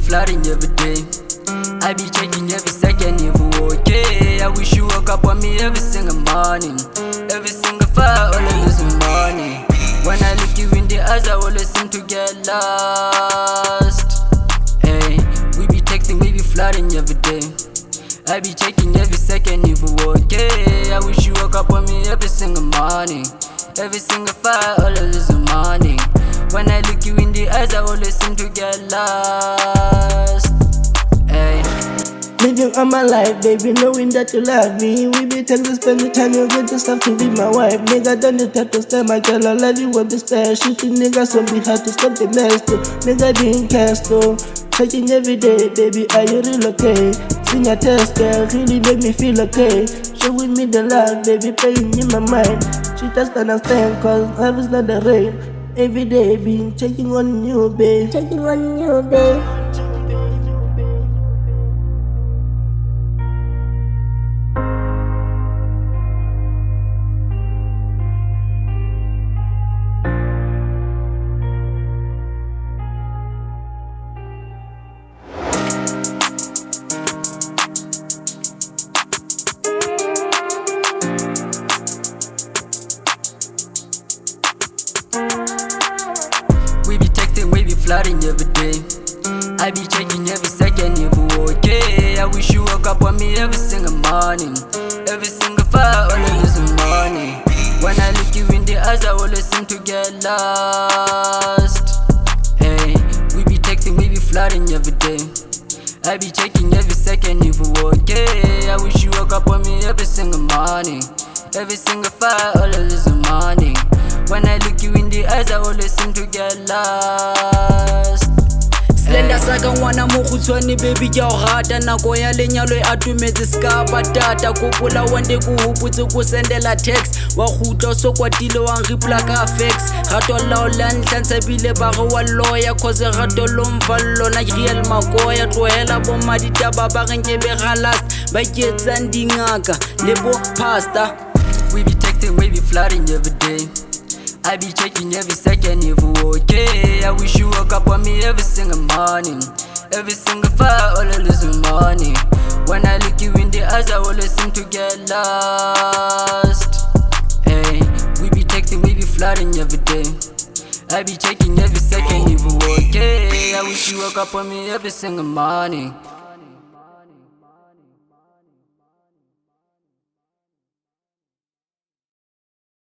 flooding every day. I be checking every second if we okay. I wish you woke up on me every single morning. Every single fire, all of this money. When I look you in the eyes, I always seem to get lost. Hey, we be texting, we be flooding every day. I be checking every second if we okay. I wish you woke up on me every single morning. Every single fire, all of this money. When I look you in the eyes, I always seem to get lost. Hey. Living on my life, baby, knowing that you love me. We be tend to spend the time, you get the stuff to be my wife. Nigga, don't need to stand my girl, I love you, what be spare. Shooting niggas won't be hard to stop the mess too. Nigga being cast though. Checking every day, baby, are you real okay? Sing a test, girl, really make me feel okay. Showing me the love, baby, playing in my mind. She just understand, cause love is not the rain. Every day, been checking on you, babe. Checking on you, babe. We be texting, we be flooding every day. I be checking every second if we okay. I wish you woke up on me every single morning. Every single fire, all of this money. When I look you in the eyes, I always seem to get lost. Hey, we be texting, we be flooding every day. I be checking every second if we okay. I wish you woke up on me every single morning. Every single fire, all of this money. When I look you in the eyes, I always seem to get lost. Slender saka ngwana mo khutshwane baby ke o rata nako ya lenyalo e atumetse ska batata kopola wande go hopotse go sendela text wa khutla so kwatile wa reply ka fax gato la o lantla bile ba go wa lawyer cause gato lo mfallo na real makoya tlohela bo maditaba ba renke be galast ba ketsang dingaka le bo pastor. We be texting, we be flooding every day. I be checking every second if we okay. I wish you woke up on me every single morning. Every single fire, all of this money. When I look you in the eyes, I always seem to get lost. Hey, we be texting, we be flooding every day. I be checking every second if we okay. I wish you woke up on me every single morning.